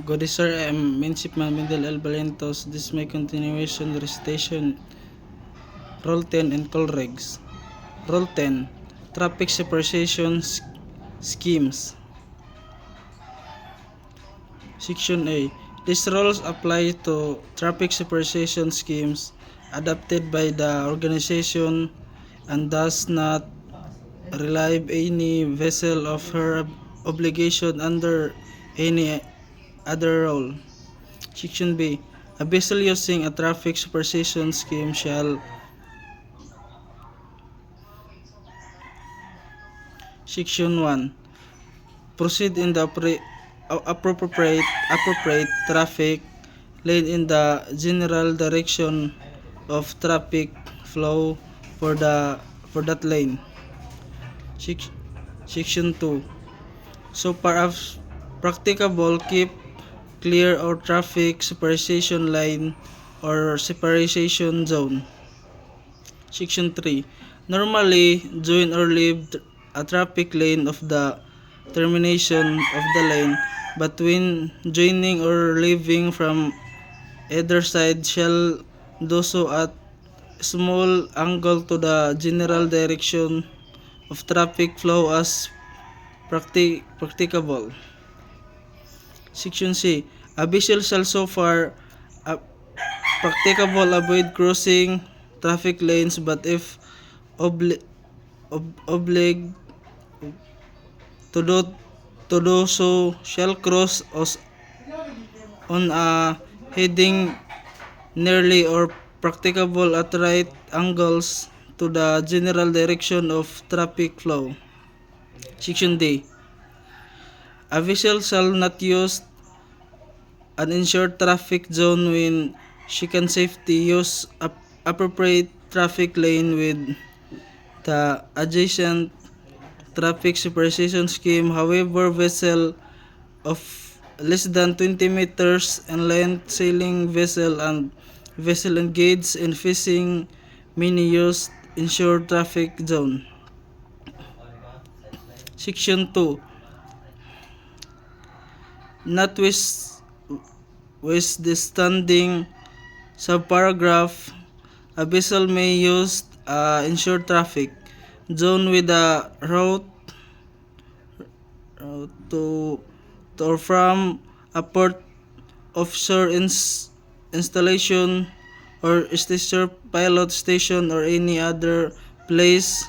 Good sir, I'm Minsipman Mindel El Balentos. This is my continuation recitation. Rule 10 and call regs. Rule 10. Traffic separation schemes. Section A. These rules apply to traffic separation schemes adopted by the organization and does not relieve any vessel of her obligation under any other rule. Section B. A vessel using a traffic separation scheme shall. Section 1. Proceed in the appropriate traffic lane in the general direction of traffic flow for that lane. Section 2. So far as practicable, keep clear or traffic separation line or separation zone. Section 3. Normally, join or leave a traffic lane of the termination of the lane, but when joining or leaving from either side shall do so at small angle to the general direction of traffic flow as practicable. Section C. A vessel shall so far practicable avoid crossing traffic lanes, but if obliged to do so shall cross on a heading nearly or practicable at right angles to the general direction of traffic flow. Section D. A vessel shall not use an insured traffic zone when she can safely use appropriate traffic lane with the adjacent traffic separation scheme. However, vessel of less than 20 meters in length, sailing vessel and vessel engaged in fishing may use insured traffic zone. Section 2. Notwithstanding subparagraph, a vessel may use insured traffic zone with a route to or from a port, offshore installation or station, pilot station, or any other place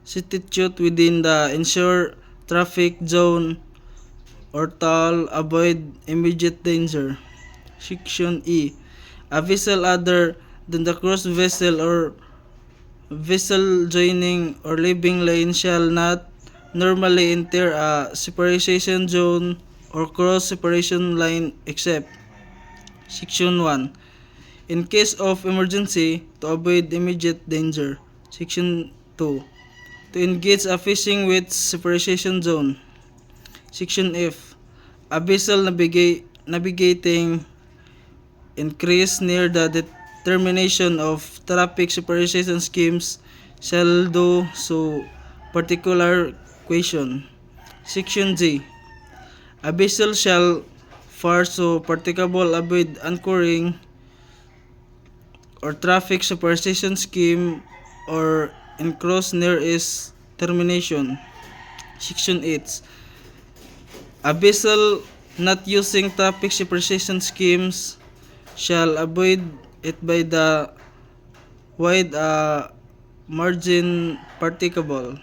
situate within the insured traffic zone or to avoid immediate danger. Section E. A vessel other than the cross vessel or vessel joining or leaving lane shall not normally enter a separation zone or cross separation line except. Section 1. In case of emergency, to avoid immediate danger. Section 2. To engage a fishing with separation zone. Section F. A vessel navigating increase near the termination of traffic separation schemes shall do so particular question. Section G. A vessel shall far so practicable avoid anchoring or traffic separation scheme or encroach near its termination. Section 8. A vessel not using traffic separation schemes shall avoid it by the wide margin practicable.